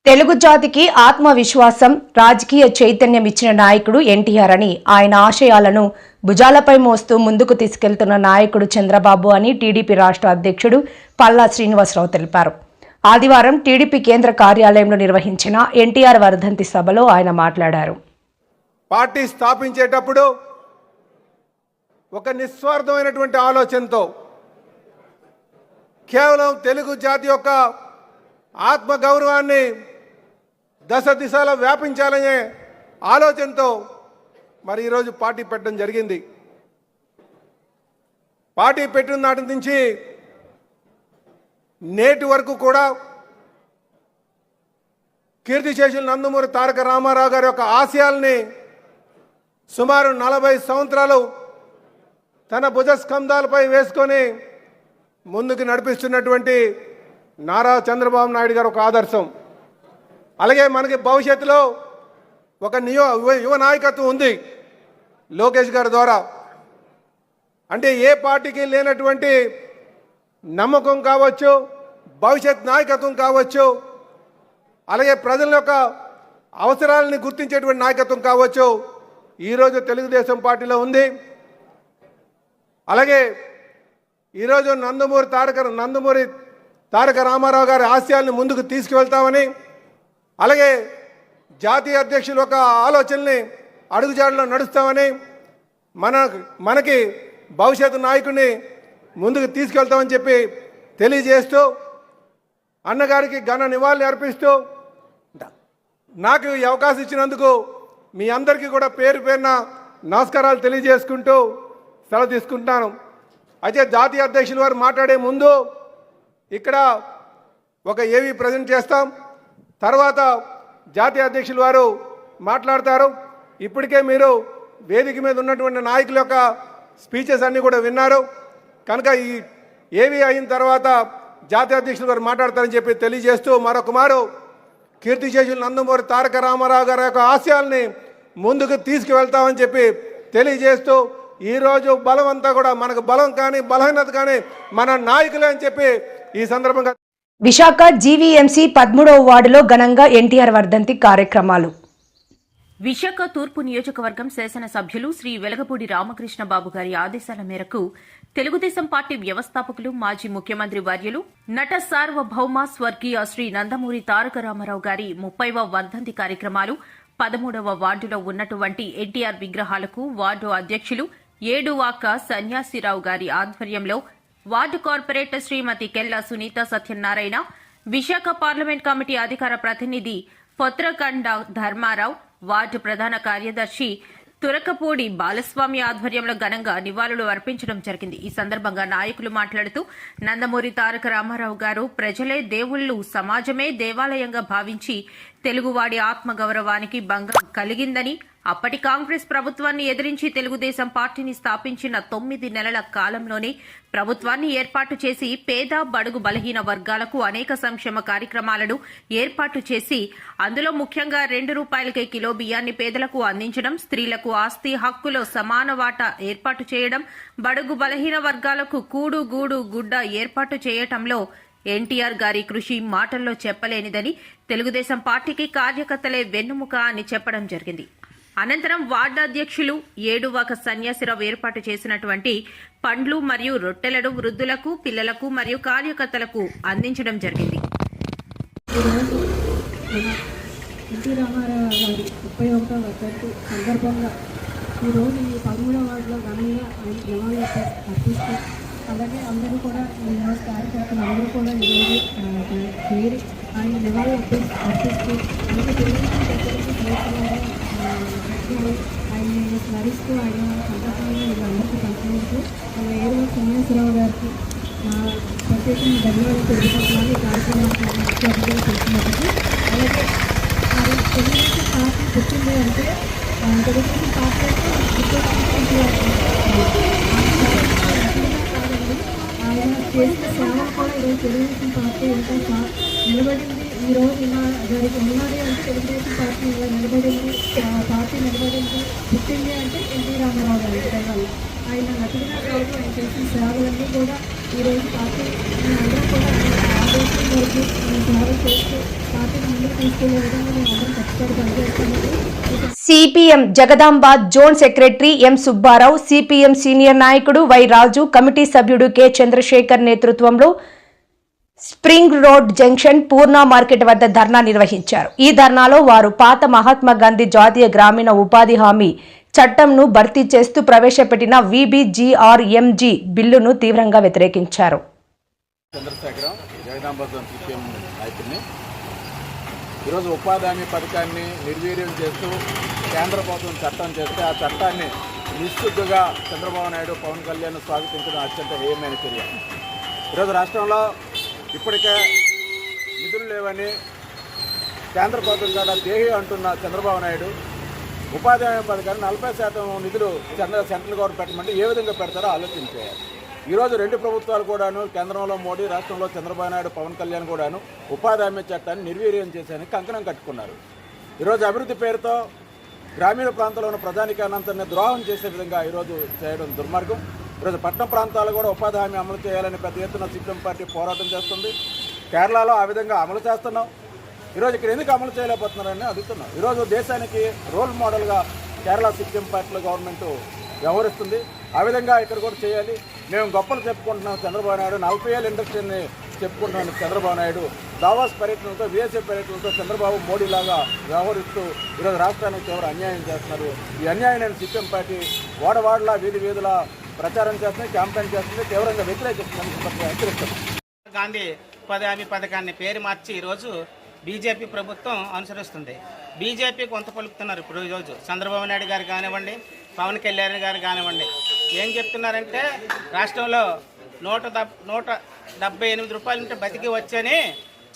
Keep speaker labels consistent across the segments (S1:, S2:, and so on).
S1: తెలుగు జాతికి ఆత్మవిశ్వాసం, రాజకీయ చైతన్యం ఇచ్చిన నాయకుడు ఎన్టీఆర్ అని, ఆయన ఆశయాలను భుజాలపై మోస్తూ ముందుకు తీసుకెళ్తున్న నాయకుడు చంద్రబాబు అని టీడీపీ రాష్ట్ర అధ్యక్షుడు పల్లా శ్రీనివాసరావు తెలిపారు. ఆదివారం టీడీపీ కేంద్ర కార్యాలయంలో నిర్వహించిన ఎన్టీఆర్ వర్ధంతి సభలో ఆయన మాట్లాడారు.
S2: పార్టీ స్థాపించేటప్పుడు ఒక నిస్వార్థమైనటువంటి ఆలోచనతో కేవలం తెలుగు జాతి యొక్క ఆత్మగౌరవాన్ని దశ దిశలో వ్యాపించాలనే ఆలోచనతో మరి ఈరోజు పార్టీ పెట్టడం జరిగింది. పార్టీ పెట్టిన నాటి నుంచి నేటి వరకు కూడా కీర్తిశేషులు నందమూరి తారక రామారావు గారి యొక్క ఆశయాల్ని సుమారు 40 సంవత్సరాలు తన భుజస్కంధాలపై వేసుకొని ముందుకు నడిపిస్తున్నటువంటి నారా చంద్రబాబు నాయుడు గారు ఒక ఆదర్శం. అలాగే మనకి భవిష్యత్తులో ఒక యువ నాయకత్వం ఉంది లోకేష్ గారి ద్వారా. అంటే ఏ పార్టీకి లేనటువంటి నమ్మకం కావచ్చు, భవిష్యత్ నాయకత్వం కావచ్చు, అలాగే ప్రజల యొక్క అవసరాలని గుర్తించేటువంటి నాయకత్వం కావచ్చు, ఈరోజు తెలుగుదేశం పార్టీలో ఉంది. అలాగే ఈరోజు నందమూరి తారక రామారావు గారి ఆశయాల్ని ముందుకు తీసుకువెళ్తామని, అలాగే జాతీయ అధ్యక్షుల యొక్క ఆలోచనల్ని అడుగుజాడలో నడుస్తామని, మనకి భవిష్యత్తు నాయకుడిని ముందుకు తీసుకెళ్తామని చెప్పి తెలియజేస్తూ, అన్నగారికి ఘన నివాళులు అర్పిస్తూ, నాకు ఈ అవకాశం ఇచ్చినందుకు మీ అందరికీ కూడా పేరు పేరున నమస్కారాలు తెలియజేసుకుంటూ సెలవు తీసుకుంటున్నాను. అయితే జాతీయ అధ్యక్షుల వారు మాట్లాడే ముందు ఇక్కడ ఒక ఏవి ప్రజెంట్ చేస్తాం, తర్వాత జాతీయ అధ్యక్షుల వారు మాట్లాడతారు. ఇప్పటికే మీరు వేదిక మీద ఉన్నటువంటి నాయకుల యొక్క స్పీచెస్ అన్నీ కూడా విన్నారు కనుక ఈ ఏవి అయిన తర్వాత జాతీయ అధ్యక్షుల వారు మాట్లాడతారని చెప్పి తెలియజేస్తూ, మరొక మారు కీర్తిశేషులు నందమూరి తారక రామారావు గారి యొక్క ఆశయాల్ని ముందుకు తీసుకువెళ్తామని చెప్పి తెలియజేస్తూ, ఈరోజు బలం అంతా కూడా మనకు బలం కానీ బలహీనత కానీ మన నాయకులే అని చెప్పి ఈ సందర్భంగా
S1: విశాఖ జీవీఎంసీ 13వ వార్డులో ఘనంగా ఎన్టీఆర్ వర్ధంతి కార్యక్రమాలు.
S3: విశాఖ తూర్పు నియోజకవర్గం శాసనసభ్యులు శ్రీ వెలగపూడి రామకృష్ణ బాబు గారి ఆదేశాల మేరకు తెలుగుదేశం పార్టీ వ్యవస్థాపకులు, మాజీ ముఖ్యమంత్రి వర్యులు, నట సార్వభౌమ స్వర్గీయ శ్రీ నందమూరి తారక రామారావు గారి 30వ వర్ధంతి కార్యక్రమాలు 13వ వార్డులో ఉన్నటువంటి ఎన్టీఆర్ విగ్రహాలకు వార్డు అధ్యక్షులు ఏడువాక సన్యాసిరావు గారి ఆధ్వర్యంలో వార్డు కార్పొరేటర్ శ్రీమతి కెల్లా సునీత సత్యనారాయణ, విశాఖ పార్లమెంట్ కమిటీ అధికార ప్రతినిధి పొత్రకండ ధర్మారావు, వార్డు ప్రధాన కార్యదర్శి తురకపూడి బాలస్వామి ఆధ్వర్యంలో ఘనంగా నివాళులు అర్పించడం జరిగింది. ఈ సందర్భంగా నాయకులు మాట్లాడుతూ, నందమూరి తారక రామారావు గారు ప్రజలే దేవుళ్లు, సమాజమే దేవాలయంగా భావించి తెలుగువాడి ఆత్మగౌరవానికి భంగం కలిగిందని, అప్పటి కాంగ్రెస్ ప్రభుత్వాన్ని ఎదిరించి తెలుగుదేశం పార్టీని స్థాపించిన 9 నెలల కాలంలోనే ప్రభుత్వాన్ని ఏర్పాటు చేసి పేద, బడుగు, బలహీన వర్గాలకు అనేక సంక్షేమ కార్యక్రమాలను ఏర్పాటు చేసి, అందులో ముఖ్యంగా ₹2 కిలో బియ్యాన్ని పేదలకు అందించడం, స్త్రీలకు ఆస్తి హక్కులో సమాన వాటా ఏర్పాటు చేయడం, బడుగు బలహీన వర్గాలకు కూడు, గూడు, గుడ్డ ఏర్పాటు చేయటంలో ఎన్టీఆర్ గారి కృషి మాటల్లో చెప్పలేనిదని, తెలుగుదేశం పార్టీకి కార్యకర్తలే వెన్నుముక అని చెప్పడం జరిగింది. అనంతరం వార్డు అధ్యక్షులు ఏడువాక సన్యాసిరావు ఏర్పాటు చేసినటువంటి పండ్లు మరియు రొట్టెలను వృద్ధులకు, పిల్లలకు మరియు కార్యకర్తలకు అందించడం జరిగింది.
S4: ఎన్టీ రామారావు గారి 31వ వర్ధంతి సందర్భంగా ఈరోజు ఈ 13వ వార్డులో ఘనంగా ఆయన నివాళులు అర్పిస్తూ, అలాగే అందరూ కూడా ఈరోజు కార్యకర్తలు అందరూ కూడా ఈరోజు చేరి ఆయన నివాళులు అర్పిస్తూ అలాగే తెలుగుదేశం ప్రజలకు ఆయన స్మరిస్తూ ఆయన సందర్భంగా వీళ్ళందరికీ పంచుకుంటూ ఏడువ సన్యాసరావు గారికి ప్రత్యేకంగా ధన్యవాదాలు తెలుపుకుంటున్నాను. ఈ కార్యక్రమాన్ని ముఖ్య అతిథిగా తెలిసినప్పటికీ అలాగే తెలుగుదేశం పార్టీ పుట్టింది అంటే తెలుగుదేశం పార్టీ ఆయన చేసిన సేవలు కూడా ఈరోజు తెలుగుదేశం పార్టీ ఇంకా నిలబడింది. ఈరోజు ఇలా ఉన్నది అంటే తెలుగుదేశం పార్టీ ఇలా నిలబడింది, పార్టీ నిలబడింది, పుట్టింది అంటే ఎన్టీ రామారావు గారి వల్ల. ఆయన నటుడిగా కాదు, ఆయన చేసిన సేవలన్నీ కూడా ఈరోజు పార్టీ అందరూ కూడా ఆదేశం మేరకు సేవ చేస్తూ పార్టీని ముందుకు తీసుకెళ్లే విధంగా మేము అందరం ఖచ్చితంగా పనిచేస్తామని
S1: CPM Jagadamba zone secretary M Subbarao, CPM senior నాయకుడు వై రాజు, కమిటీ సభ్యుడు కె చంద్రశేఖర్ నేతృత్వంలో స్ప్రింగ్ రోడ్ జంక్షన్ పూర్ణ మార్కెట్ వద్ద ధర్నా నిర్వహించారు. ఈ ధర్నాలో వారు పాత మహాత్మా గాంధీ జాతీయ గ్రామీణ ఉపాధి హామీ చట్టంను భర్తీ చేస్తూ ప్రవేశపెట్టిన విబిజిఆర్ఎంజీ బిల్లును తీవ్రంగా వ్యతిరేకించారు.
S5: చంద్రశేఖరం జగదాంబ జోన్ సిపిఎం నాయకుడిని. ఈరోజు ఉపాధి హామీ పథకాన్ని నిర్వీర్యం చేస్తూ కేంద్ర ప్రభుత్వం చట్టం చేస్తే ఆ చట్టాన్ని నిస్సిగ్గుగా చంద్రబాబు నాయుడు, పవన్ కళ్యాణ్ స్వాగతించడం అత్యంత హేయమైన చర్య. ఈరోజు రాష్ట్రంలో ఇప్పటికే నిధులు లేవని కేంద్ర ప్రభుత్వం కూడా దేహి అంటున్న చంద్రబాబు నాయుడు ఉపాధి హామీ పథకాన్ని 40% నిధులు సెంట్రల్ గవర్నమెంట్ పెట్టమంటే ఏ విధంగా పెడతారో ఆలోచించారు. ఈరోజు రెండు ప్రభుత్వాలు కూడాను, కేంద్రంలో మోడీ, రాష్ట్రంలో చంద్రబాబు నాయుడు, పవన్ కళ్యాణ్ కూడాను ఉపాధి హామీ చట్టాన్ని నిర్వీర్యం చేసేందుకు కంకణం కట్టుకున్నారు. ఈరోజు అభివృద్ధి పేరుతో గ్రామీణ ప్రాంతాల్లో ఉన్న ప్రజానికానంతని ద్రోహం చేసే విధంగా ఈరోజు చేయడం దుర్మార్గం. ఈరోజు పట్టణ ప్రాంతాల్లో కూడా ఉపాధి హామీ అమలు చేయాలని పెద్ద ఎత్తున సిపిఎం పార్టీ పోరాటం చేస్తుంది. కేరళలో ఆ విధంగా అమలు చేస్తున్నాం. ఈరోజు ఇక్కడ ఎందుకు అమలు చేయలేకపోతున్నారని అడుగుతున్నాం. ఈరోజు దేశానికి రోల్ మోడల్గా కేరళ సిపిఎం పార్టీలో గవర్నమెంట్ వ్యవహరిస్తుంది. ఆ విధంగా ఇక్కడ కూడా చేయాలి. మేము గొప్పలు చెప్పుకుంటున్నాం చంద్రబాబు నాయుడు, 40 ఏళ్ళ ఇండస్ట్రీని చెప్పుకుంటున్నాను చంద్రబాబు నాయుడు. దావాస్ పర్యటనలతో, విదేశీ పర్యటనలతో చంద్రబాబు మోడీలాగా వ్యవహరిస్తూ ఈరోజు రాష్ట్రానికి తీవ్ర అన్యాయం చేస్తున్నారు. ఈ అన్యాయం సిపిఎం పార్టీ వాడవాడలా, వీధి వీధుల ప్రచారం చేస్తుంది, క్యాంపెయిన్ చేస్తుంది, తీవ్రంగా వ్యతిరేకిస్తుందని హెచ్చరిస్తున్నాం.
S6: గాంధీ ఉపాధి హామీ పథకాన్ని పేరు మార్చి ఈరోజు బీజేపీ ప్రభుత్వం అనుసరిస్తుంది. బీజేపీ కొంత పలుకుతున్నారు. ఇప్పుడు ఈరోజు చంద్రబాబు నాయుడు గారు కానివ్వండి, పవన్ కళ్యాణ్ గారు కానివ్వండి, ఏం చెప్తున్నారంటే రాష్ట్రంలో 178 రూపాయలు ఉంటే బతికి వచ్చని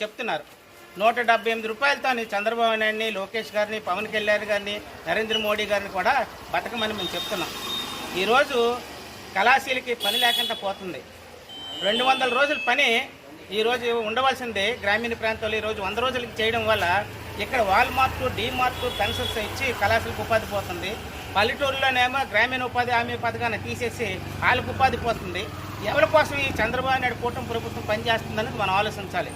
S6: చెప్తున్నారు. 178 రూపాయలతో చంద్రబాబు నాయుడిని, లోకేష్ గారిని, పవన్ కళ్యాణ్ గారిని, నరేంద్ర మోడీ గారిని కూడా బతకమని మేము చెప్తున్నాం. ఈరోజు కళాశీలకి పని లేకుండా పోతుంది. 200 రోజుల పని ఈరోజు ఉండవలసిందే గ్రామీణ ప్రాంతాల్లో ఈరోజు 100 రోజులకి చేయడం వల్ల ఇక్కడ వాల్మార్ట్, డీమార్ట్ పెన్షన్స్ ఇచ్చి కళాశాలకు ఉపాధి పోతుంది. పల్లెటూరులోనేమో గ్రామీణ ఉపాధి హామీ పథకాన్ని తీసేసి వాళ్ళకు ఉపాధి పోతుంది. ఎవరి కోసం ఈ చంద్రబాబు నాయుడు కూటమి ప్రభుత్వం పనిచేస్తుందనేది మనం ఆలోచించాలి.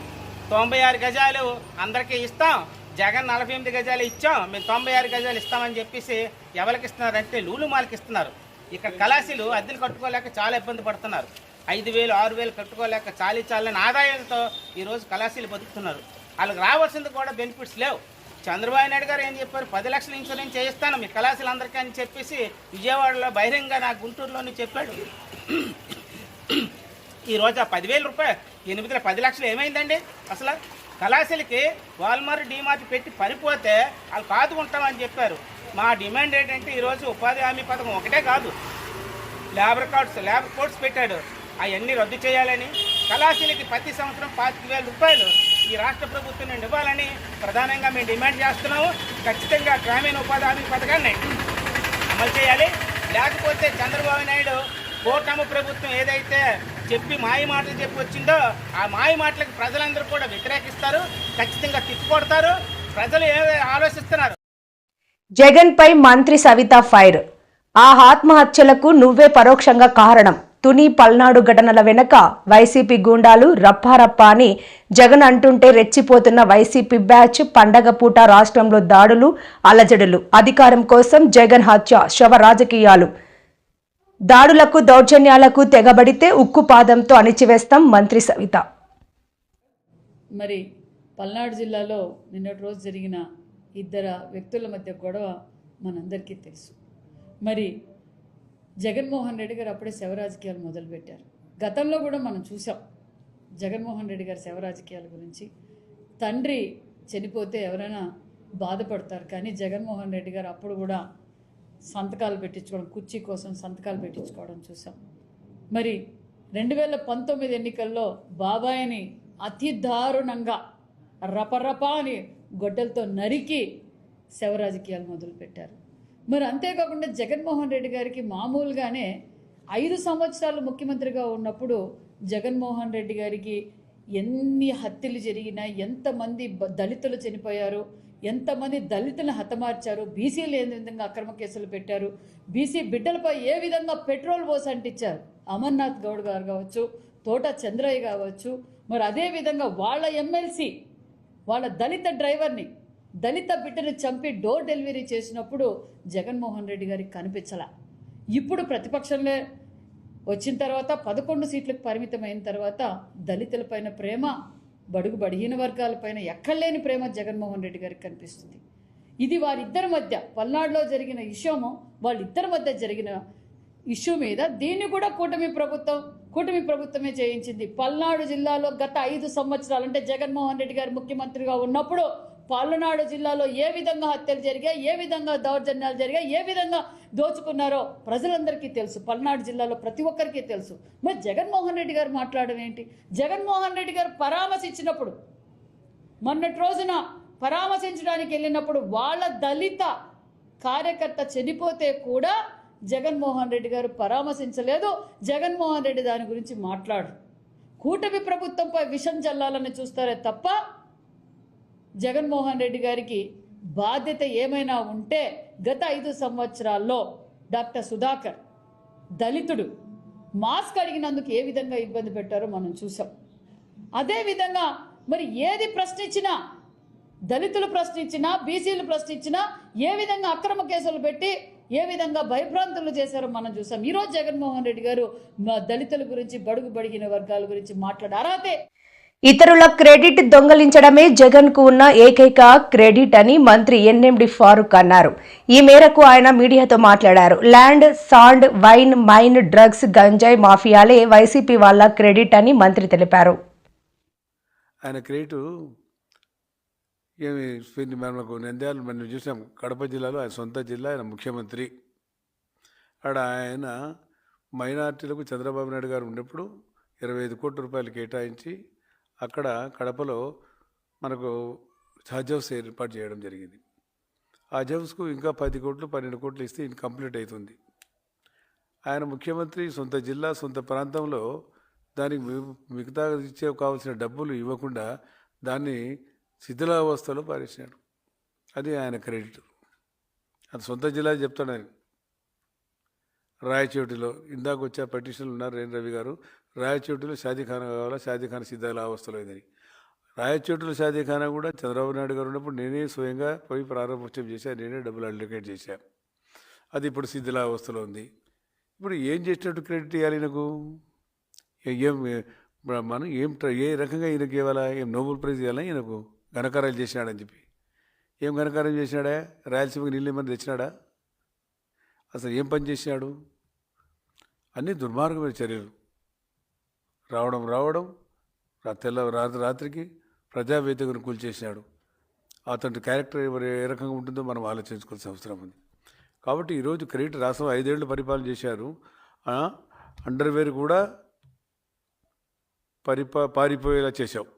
S6: 96 గజాలు అందరికీ ఇస్తాం, జగన్ 48 గజాలు ఇచ్చాం, మేము 96 గజాలు ఇస్తామని చెప్పేసి ఎవరికి ఇస్తున్నారంటే లూలు మాల్కి ఇస్తున్నారు. ఇక్కడ కళాశాలు అద్దెలు కట్టుకోలేక చాలా ఇబ్బంది పడుతున్నారు. 5,000, 6,000 కట్టుకోలేక చాలని ఆదాయంతో ఈరోజు కళాశాలలు బతుకుతున్నారు. వాళ్ళకి రావాల్సింది కూడా బెనిఫిట్స్ లేవు. చంద్రబాబు నాయుడు గారు ఏం చెప్పారు, 10 లక్షల ఇన్సూరెన్స్ చేయిస్తాను మీ కళాశాలందరికీ అని చెప్పేసి విజయవాడలో బహిరంగ నా గుంటూరులోని చెప్పాడు. ఈరోజు ఆ 10,000 రూపాయలు 10 లక్షలు ఏమైందండి? అసలు కళాశాలకి వాల్మార్ట్, డీమార్ట్ పెట్టి పనిపోతే వాళ్ళు కాదుకుంటామని చెప్పారు. మా డిమాండ్ ఏంటంటే ఈరోజు ఉపాధి హామీ పథకం ఒకటే కాదు, లేబర్ కోడ్స్ పెట్టాడు, అవన్నీ రద్దు చేయాలని, కళాశాలకి ప్రతి సంవత్సరం 25,000 రూపాయలు ఈ రాష్ట్ర ప్రభుత్వం నుండి ఇవ్వాలని ప్రధానంగా మేము డిమాండ్ చేస్తున్నాము. ఖచ్చితంగా గ్రామీణ ఉపాధి హామీ పథకాన్ని అమలు చేయాలి. లేకపోతే చంద్రబాబు నాయుడు కూటమి ప్రభుత్వం ఏదైతే చెప్పి మాయ మాటలు చెప్పి వచ్చిందో ఆ మాయ మాటలకు ప్రజలందరూ కూడా వ్యతిరేకిస్తారు, ఖచ్చితంగా తిప్పికొడతారు. ప్రజలు ఆలోచిస్తున్నారు.
S1: జగన్ పై మంత్రి సవిత ఫైర్. ఆ ఆత్మహత్యలకు నువ్వే పరోక్షంగా కారణం. తుని, పల్నాడు ఘటనల వెనుక వైసీపీ గూండాలు రప్పారప్ప అని జగన్ అంటుంటే రెచ్చిపోతున్న వైసీపీ బ్యాచ్ పండగ పూట రాష్ట్రంలో దాడులు, అలజడులు, అధికారం కోసం జగన్ హత్య, శవ రాజకీయాలు, దాడులకు, దౌర్జన్యాలకు తెగబడితే ఉక్కు పాదంతో అణిచివేస్తాం మంత్రి సవిత.
S7: మరి పల్నాడు జిల్లాలో నిన్నటి రోజు జరిగిన 2 వ్యక్తుల మధ్య గొడవ మనందరికీ తెలుసు. మరి జగన్మోహన్ రెడ్డి గారు అప్పుడే శవ రాజకీయాలు మొదలుపెట్టారు. గతంలో కూడా మనం చూసాం జగన్మోహన్ రెడ్డి గారి శవ రాజకీయాల గురించి. తండ్రి చనిపోతే ఎవరైనా బాధపడతారు, కానీ జగన్మోహన్ రెడ్డి గారు అప్పుడు కూడా సంతకాలు పెట్టించుకోవడం, కుర్చీ కోసం సంతకాలు పెట్టించుకోవడం చూసాం. మరి 2019 ఎన్నికల్లో బాబాయిని అతి దారుణంగా రపరపా అని గొడ్డలతో నరికి శవ రాజకీయాలు మొదలుపెట్టారు. మరి అంతేకాకుండా జగన్మోహన్ రెడ్డి గారికి మామూలుగానే 5 సంవత్సరాలు ముఖ్యమంత్రిగా ఉన్నప్పుడు జగన్మోహన్ రెడ్డి గారికి ఎన్ని హత్యలు జరిగినా, ఎంతమంది దళితులు చనిపోయారు, ఎంతమంది దళితులను హతమార్చారు, బీసీలు ఏ విధంగా అక్రమ కేసులు పెట్టారు, బీసీ బిడ్డలపై ఏ విధంగా పెట్రోల్ పోసి అంటించారు. అమర్నాథ్ గౌడ్ గారు కావచ్చు, తోట చంద్రయ్య కావచ్చు, మరి అదేవిధంగా వాళ్ళ ఎమ్మెల్సీ వాళ్ళ దళిత డ్రైవర్ని దళిత బిడ్డను చంపి డోర్ డెలివరీ చేసినప్పుడు జగన్మోహన్ రెడ్డి గారికి కనిపించలా. ఇప్పుడు ప్రతిపక్షంలో వచ్చిన తర్వాత 11 సీట్లకు పరిమితమైన తర్వాత దళితులపైన ప్రేమ, బడుగు బడిహీన వర్గాలపైన ఎక్కడలేని ప్రేమ జగన్మోహన్ రెడ్డి గారికి కనిపిస్తుంది. ఇది వారిద్దరి మధ్య పల్నాడులో జరిగిన ఇష్యూము, వాళ్ళిద్దరి మధ్య జరిగిన ఇష్యూ మీద దీన్ని కూడా కూటమి ప్రభుత్వమే చేయించింది. పల్నాడు జిల్లాలో గత 5 సంవత్సరాలు అంటే జగన్మోహన్ రెడ్డి గారు ముఖ్యమంత్రిగా ఉన్నప్పుడు పల్నాడు జిల్లాలో ఏ విధంగా హత్యలు జరిగాయి, ఏ విధంగా దౌర్జన్యాలు జరిగాయి, ఏ విధంగా దోచుకున్నారో ప్రజలందరికీ తెలుసు. పల్నాడు జిల్లాలో ప్రతి ఒక్కరికి తెలుసు. మరి జగన్మోహన్ రెడ్డి గారు మాట్లాడడం ఏంటి? జగన్మోహన్ రెడ్డి గారు పరామర్శించినప్పుడు, మొన్నటి రోజున పరామర్శించడానికి వెళ్ళినప్పుడు వాళ్ళ దళిత కార్యకర్త చనిపోతే కూడా జగన్మోహన్ రెడ్డి గారు పరామర్శించలేదు. జగన్మోహన్ రెడ్డి దాని గురించి మాట్లాడు. కూటమి ప్రభుత్వంపై విషం చల్లాలని చూస్తారే తప్ప జగన్మోహన్ రెడ్డి గారికి బాధ్యత ఏమైనా ఉంటే గత 5 సంవత్సరాల్లో డాక్టర్ సుధాకర్ దళితుడు మాస్క్ అడిగినందుకు ఏ విధంగా ఇబ్బంది పెట్టారో మనం చూసాం. అదేవిధంగా మరి ఏది ప్రశ్నించినా, దళితులు ప్రశ్నించినా, బీసీలు ప్రశ్నించినా ఏ విధంగా అక్రమ కేసులు పెట్టి ఏ విధంగా భయభ్రాంతులు చేశారో మనం చూసాం. ఈరోజు జగన్మోహన్ రెడ్డి గారు దళితుల గురించి, బడుగు బడిగిన వర్గాల గురించి మాట్లాడారే.
S1: ఇతరుల క్రెడిట్ దొంగలించడమే జగన్ కు ఉన్న ఏకైక క్రెడిట్ అని మంత్రి ఎన్ఎండి ఫారూక్ అన్నారు. ఈ మేరకు ఆయన మీడియాతో మాట్లాడారు. Land, sand, wine, mine, drugs, గంజాయి మాఫియాలే వైసీపీ వాళ్ళ క్రెడిట్ అని మంత్రి తెలిపారు.
S2: ఆయన క్రెడిట్ ఏమి మనకు నంద్యాల మనం చూసాం. కడప జిల్లాలో ఆయన సొంత జిల్లా, ఆయన ముఖ్యమంత్రి. అక్కడ ఆయన మైనార్టీలకు చంద్రబాబు నాయుడు గారు ఉన్నప్పుడు 25 కోట్ల రూపాయలు కేటాయించి అక్కడ కడపలో మనకు హజ్ హౌస్ ఏర్పాటు చేయడం జరిగింది. ఆ హజ్ హౌస్కు ఇంకా 10 కోట్లు 12 కోట్లు ఇస్తే కంప్లీట్ అవుతుంది. ఆయన ముఖ్యమంత్రి సొంత జిల్లా, సొంత ప్రాంతంలో దానికి మిగతా ఇచ్చే కావాల్సిన డబ్బులు ఇవ్వకుండా దాన్ని శిథిలావస్థలో పారేసినాడు. అది ఆయన క్రెడిట్. అది సొంత జిల్లా చెప్తాడు ఆయన. రాయచోటిలో ఇందాక వచ్చే పటిషన్లు ఉన్నారు రేణు రవి గారు. రాయచోటిలో షాదీఖానా కావాలా, షాదీఖానా శిథిలావస్థలో అయిందని. రాయచోటిలో షాదీఖానా కూడా చంద్రబాబు నాయుడు గారు ఉన్నప్పుడు నేనే స్వయంగా పోయి ప్రారంభోత్సవం చేశాను, నేనే డబ్బులు అలొకేట్ చేశాను. అది ఇప్పుడు శిథిలావస్థలో ఉంది. ఇప్పుడు ఏం చేసినట్టు క్రెడిట్ ఇవ్వాలి నాకు? ఏం మనం ఏ రకంగా ఈయనకి ఇవ్వాలా? ఏం నోబెల్ ప్రైజ్ ఇవ్వాలా ఈయనకు? ఘనకార్యాలు చేసినాడని చెప్పి ఏం ఘనకార్యం చేసినాడా? రాయలసీమకి నీళ్ళు ఏమని తెచ్చినాడా? అసలు ఏం పని చేసినాడు? అన్నీ దుర్మార్గమైన చర్యలు. రావడం రాత్రికి ప్రజావేదికను కూల్చేసినాడు. అతని క్యారెక్టర్ ఏ రకంగా ఉంటుందో మనం ఆలోచించుకోవాల్సిన అవసరం ఉంది. కాబట్టి ఈరోజు క్రెడిట్ రాష్ట్రం 5 ఏళ్ళు పరిపాలన చేశారు. అండర్వేర్ కూడా పారిపోయేలా చేశావు.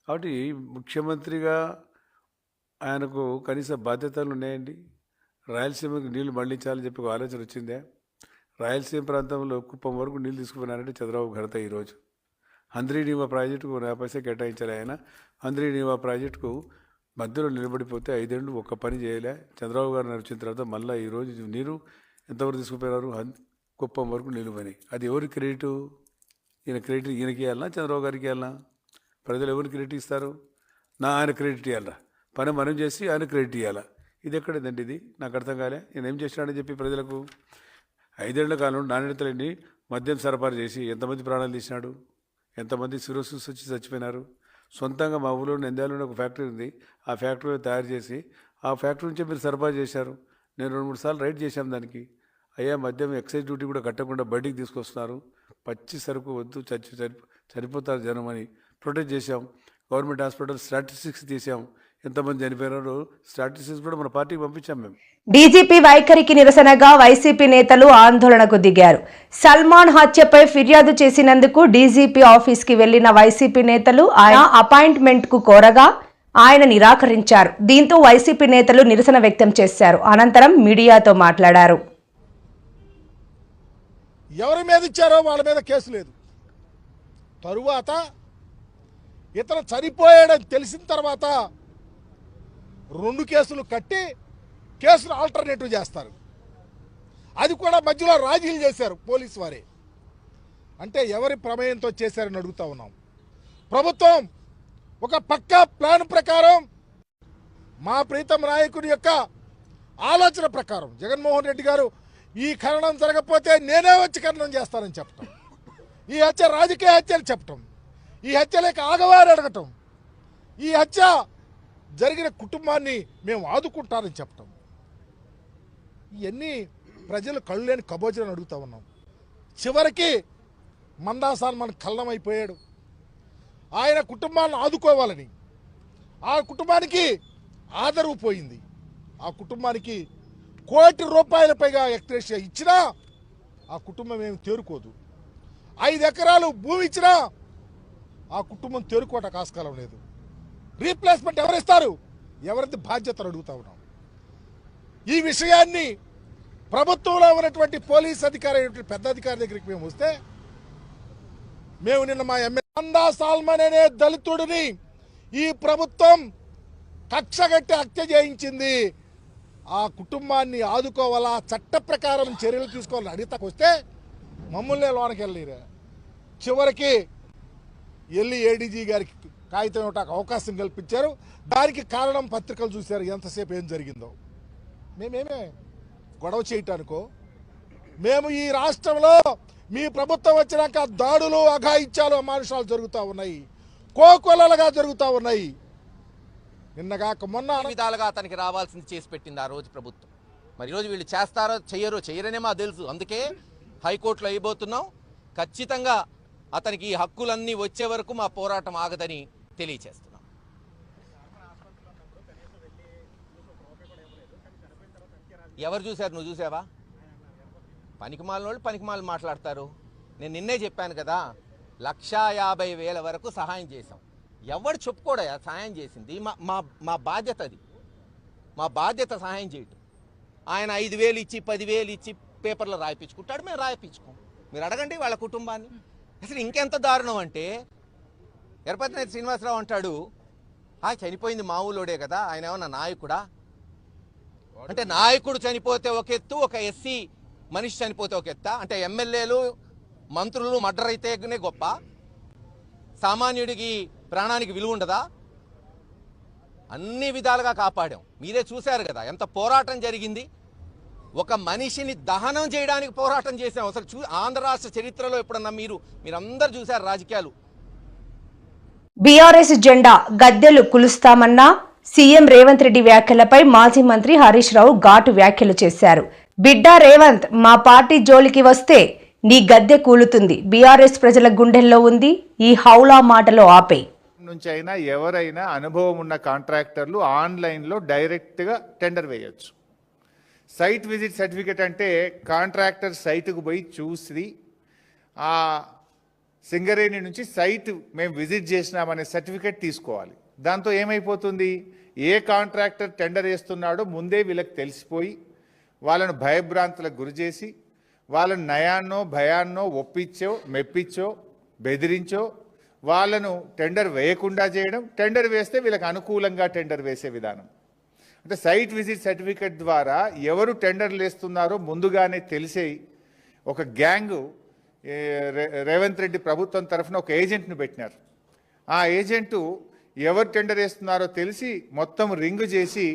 S2: కాబట్టి ముఖ్యమంత్రిగా ఆయనకు కనీస బాధ్యతలు ఉన్నాయండి. రాయలసీమకు నీళ్లు మళ్లించాలని చెప్పి ఒక ఆలోచన వచ్చిందే. రాయలసీమ ప్రాంతంలో కుప్పం వరకు నీళ్ళు తీసుకుపోయినారంటే చంద్రబాబు ఘనత. ఈరోజు హంద్రీనీవా ప్రాజెక్టుకు 50 పైసలు కేటాయించాలి ఆయన. హంద్రీనీవా ప్రాజెక్టుకు మధ్యలో నిలబడిపోతే 5 ఏళ్ళు ఒక్క పని చేయలే. చంద్రబాబు గారు నడిచిన తర్వాత మళ్ళీ ఈరోజు నీరు ఎంతవరకు తీసుకుపోయినారు? కుప్పం వరకు నీళ్ళు పోయినాయి. అది ఎవరి క్రెడిట్? ఈయన క్రెడిట్ ఈయనకి ఇవ్వాలన్నా చంద్రబాబు గారికి ఇవ్వాలన్నా? ప్రజలు ఎవరికి క్రెడిట్ ఇస్తారు? ఆయన క్రెడిట్ ఇవ్వాలా? పని మనం చేసి ఆయన క్రెడిట్ ఇవ్వాలా? ఇది ఎక్కడేదండి? ఇది నాకు అర్థం కాలే. నేను ఏం చేసినాడని చెప్పి ప్రజలకు 5 ఏళ్ల కాలంలో నాణ్యతలండి మద్యం సరఫరా చేసి ఎంతమంది ప్రాణాలు తీసినాడు? ఎంతమంది సిరోసిస్ వచ్చి చచ్చిపోయినారు? సొంతంగా మా ఊళ్ళో నంద్యాలలో ఒక ఫ్యాక్టరీ ఉంది. ఆ ఫ్యాక్టరీ తయారు చేసి ఆ ఫ్యాక్టరీ నుంచే మీరు సరఫరా చేశారు. నేను 2-3 సార్లు రైడ్ చేశాం దానికి. అయ్యా మద్యం ఎక్సైజ్ డ్యూటీ కూడా కట్టకుండా బయటికి తీసుకొస్తున్నారు, పచ్చి సరుకు వద్దు చనిపోతారు జనం అని ప్రొటెక్ట్ చేశాం. గవర్నమెంట్ హాస్పిటల్ స్టాటిస్టిక్స్ తీసాం, ఎంతమంది చనిపోయినారో స్టాటిస్టిక్స్ కూడా మన పార్టీకి పంపించాం మేము.
S1: డీజీపీ వైఖరికి నిరసనగా వైసీపీ నేతలు ఆందోళనకు దిగారు. సల్మాన్ హత్యపై ఫిర్యాదు చేసినందుకు డీజీపీ ఆఫీస్కి వెళ్లిన వైసీపీ నేతలు ఆయన అపాయింట్మెంట్ కు కోరగా ఆయన నిరాకరించారు. దీంతో వైసీపీ నేతలు నిరసన వ్యక్తం చేశారు. అనంతరం మీడియాతో మాట్లాడారు.
S8: ఎవరి మీద ఇచ్చారో వాళ్ళ మీద కేసు లేదు. తరువాత ఇతను చనిపోయాడని తెలిసిన తర్వాత 2 కేసులు కట్టి కేసును ఆల్టర్నేటివ్ చేస్తారు. అది కూడా మధ్యలో రాజీలు చేశారు పోలీసు వారే. అంటే ఎవరి ప్రమేయంతో చేశారని అడుగుతా ఉన్నాం. ప్రభుత్వం ఒక పక్కా ప్లాన్ ప్రకారం మా ప్రీతం నాయకుడి యొక్క ఆలోచన ప్రకారం జగన్మోహన్ రెడ్డి గారు ఈ ఖననం జరగకపోతే నేనే వచ్చి ఖననం చేస్తానని చెప్పటం, ఈ హత్య రాజకీయ హత్యలు చెప్పటం, ఈ హత్యలకు ఆగవారు అడగటం, ఈ హత్య జరిగిన కుటుంబాన్ని మేము ఆదుకుంటారని చెప్పటం, ఇవన్నీ ప్రజలు కళ్ళు లేని కబోజలను అడుగుతా ఉన్నాం. చివరికి మందాసాన్ మన కళ్ళమైపోయాడు. ఆయన కుటుంబాన్ని ఆదుకోవాలని ఆ కుటుంబానికి ఆదరవు పోయింది. ఆ కుటుంబానికి ₹1 కోటి పైగా ఎక్స్‌గ్రేషియా ఇచ్చినా ఆ కుటుంబం ఏమి తేరుకోదు. 5 ఎకరాలు భూమి ఇచ్చినా ఆ కుటుంబం తేరుకోవటానికి ఆస్కారం లేదు. రీప్లేస్మెంట్ ఎవరిస్తారు, ఎవరిది బాధ్యతలు అడుగుతా ఉన్నాం. ఈ విషయాన్ని ప్రభుత్వంలో ఉన్నటువంటి పోలీస్ అధికారి పెద్ద అధికారి దగ్గరికి మేము వస్తే, మేము నిన్న మా ఎమ్మెల్యే మందా సాల్మన్ అనే దళితుడిని ఈ ప్రభుత్వం కక్షగట్టి హత్య చేయించింది, ఆ కుటుంబాన్ని ఆదుకోవాలా, చట్ట ప్రకారం చర్యలు తీసుకోవాలని అడిగితే వస్తే మమ్మల్ని లోనికి వెళ్ళిరా. చివరికి వెళ్ళి ఏడీజీ గారికి కాగితం ఇవ్వటానికి అవకాశం కల్పించారు. దానికి కారణం పత్రికలు చూశారు ఎంతసేపు ఏం జరిగిందో. మేమేమే గొడవ చేయటానికో, మేము ఈ రాష్ట్రంలో మీ ప్రభుత్వం వచ్చినాక దాడులు అఘాయిత్యాలు అమానుషాలు జరుగుతూ ఉన్నాయి, కోకొల్లలుగా జరుగుతూ ఉన్నాయి. నిన్నగాక మొన్న
S9: విధాలుగా అతనికి రావాల్సింది చేసి పెట్టింది ఆ రోజు ప్రభుత్వం. మరి ఈరోజు వీళ్ళు చేస్తారో చెయ్యరనే మాకు తెలుసు. అందుకే హైకోర్టులో అయిపోతున్నాం. ఖచ్చితంగా అతనికి ఈ హక్కులన్నీ వచ్చే వరకు మా పోరాటం ఆగదని తెలియచేస్తున్నాం. ఎవరు చూశారు? నువ్వు చూసావా? పనికిమాలిన వాళ్ళు పనికిమాలు మాట్లాడతారు. నేను నిన్నే చెప్పాను కదా, 150,000 వరకు సహాయం చేశాం. ఎవడు చెప్పుకోడా సహాయం చేసింది? మా బాధ్యత అది, మా బాధ్యత సహాయం చేయటం. ఆయన 5,000 ఇచ్చి 10,000 ఇచ్చి పేపర్లో రాయిపించుకుంటాడు, మేము రాయిపించుకోం. మీరు అడగండి వాళ్ళ కుటుంబాన్ని. అసలు ఇంకెంత దారుణం అంటే, ఎరపతినేని శ్రీనివాసరావు అంటాడు, చనిపోయింది మా ఊళ్ళోడే కదా, ఆయన ఏమన్నా నాయకుడా అంటే? నాయకుడు చనిపోతే ఒక ఎత్తు, ఒక ఎస్సీ మనిషి చనిపోతే ఒక ఎత్తా? అంటే ఎమ్మెల్యేలు మంత్రులు మర్డర్ అయితేనే గొప్ప, సామాన్యుడికి ప్రాణానికి విలువ ఉండదా? అన్ని విధాలుగా కాపాడాం. మీరే చూశారు కదా ఎంత పోరాటం జరిగింది. ఒక మనిషిని దహనం చేయడానికి పోరాటం చేశాం. అసలు ఆంధ్ర రాష్ట్ర చరిత్రలో ఎప్పుడన్నా మీరందరూ చూశారు రాజకీయాలు.
S1: బీఆర్ఎస్ జెండా గద్దెలు కులుస్తామన్న సీఎం రేవంత్ రెడ్డి వ్యాఖ్యలపై మాజీ మంత్రి హరీష్ రావు ఘాటు వ్యాఖ్యలు చేశారు. బిడ్డా రేవంత్, మా పార్టీ జోలికి వస్తే నీ గద్దె కూలుతుంది. బీఆర్ఎస్ ప్రజల గుండెల్లో ఉంది, ఈ హౌలా మాటలో ఆపే
S10: నుంచి అయినా ఎవరైనా అనుభవం ఉన్న కాంట్రాక్టర్లు ఆన్లైన్లో డైరెక్ట్గా టెండర్ వేయచ్చు. సైట్ విజిట్ సర్టిఫికేట్ అంటే కాంట్రాక్టర్ సైటుకు పోయి చూసి ఆ సింగరేణి నుంచి సైట్ మేము విజిట్ చేసినామనే సర్టిఫికేట్ తీసుకోవాలి. దాంతో ఏమైపోతుంది, ఏ కాంట్రాక్టర్ టెండర్ వేస్తున్నాడో ముందే వీళ్ళకి తెలిసిపోయి వాళ్ళను భయభ్రాంతులకు గురి చేసి వాళ్ళను నయాన్నో భయాన్నో ఒప్పించో మెప్పించో బెదిరించో వాళ్ళను టెండర్ వేయకుండా చేయడం, టెండర్ వేస్తే వీళ్ళకి అనుకూలంగా టెండర్ వేసే విధానం. అంటే సైట్ విజిట్ సర్టిఫికేట్ ద్వారా ఎవరు టెండర్లు వేస్తున్నారో ముందుగానే తెలిసే ఒక గ్యాంగు రేవంత్ రెడ్డి ప్రభుత్వం తరఫున ఒక ఏజెంట్ని పెట్టినారు. ఆ ఏజెంటు ఎవరు టెండర్ వేస్తున్నారో తెలిసి మొత్తం రింగు చేసి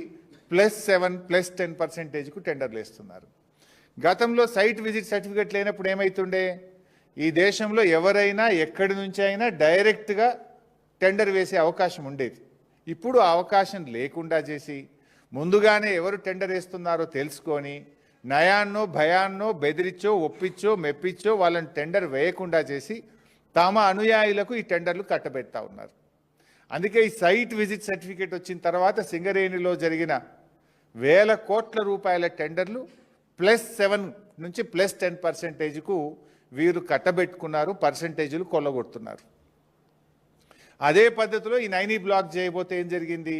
S10: +7 +10% టెండర్లు వేస్తున్నారు. గతంలో సైట్ విజిట్ సర్టిఫికేట్ లేనప్పుడు ఏమవుతుండే, ఈ దేశంలో ఎవరైనా ఎక్కడి నుంచి అయినా డైరెక్ట్గా టెండర్ వేసే అవకాశం ఉండేది. ఇప్పుడు ఆ అవకాశం లేకుండా చేసి ముందుగానే ఎవరు టెండర్ వేస్తున్నారో తెలుసుకొని నయాన్నో భయాన్నో బెదిరించో ఒప్పించో మెప్పించో వాళ్ళని టెండర్ వేయకుండా చేసి తమ అనుయాయులకు ఈ టెండర్లు కట్టబెడతా ఉన్నారు. అందుకే ఈ సైట్ విజిట్ సర్టిఫికేట్ వచ్చిన తర్వాత సింగరేణిలో జరిగిన వేల కోట్ల రూపాయల టెండర్లు +7 నుంచి +10%కు వీరు కట్టబెట్టుకున్నారు, పర్సంటేజీలు కొల్లగొడుతున్నారు. అదే పద్ధతిలో ఈ 9 బ్లాక్ చేయబోతే ఏం జరిగింది,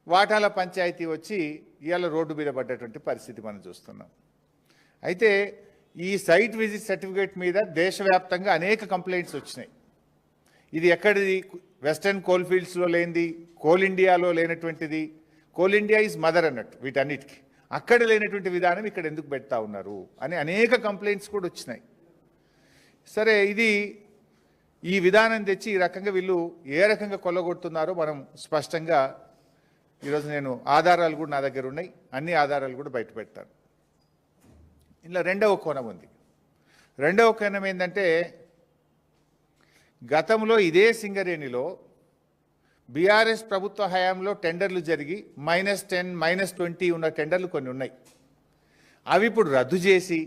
S10: వాటాల పంచాయతీ వచ్చి ఇవాళ రోడ్డు మీద పడ్డటువంటి పరిస్థితి మనం చూస్తున్నాం. అయితే ఈ సైట్ విజిట్ సర్టిఫికేట్ మీద దేశవ్యాప్తంగా అనేక కంప్లైంట్స్ వచ్చినాయి. ఇది ఎక్కడిది, వెస్టర్న్ కోల్ ఫీల్డ్స్లో లేనిది, కోల్ ఇండియాలో లేనటువంటిది. కోల్ ఇండియా ఈజ్ మదర్ అన్నట్టు వీటన్నిటికీ. అక్కడ లేనటువంటి విధానం ఇక్కడ ఎందుకు పెడతా ఉన్నారు అని అనేక కంప్లైంట్స్ కూడా వచ్చినాయి. సరే, ఇది ఈ విధానం తెచ్చి ఈ రకంగా వీళ్ళు ఏ రకంగా కొల్లగొడుతున్నారో మనం స్పష్టంగా ఈరోజు నేను ఆధారాలు కూడా నా దగ్గర ఉన్నాయి, అన్ని ఆధారాలు కూడా బయట పెడతాను. ఇలా రెండవ కోణం ఉంది. రెండవ కోణం ఏంటంటే, గతంలో ఇదే సింగరేణిలో బీఆర్ఎస్ ప్రభుత్వ హయాంలో టెండర్లు జరిగి -10, -20 ఉన్న టెండర్లు కొన్ని ఉన్నాయి. అవి ఇప్పుడు రద్దు చేసి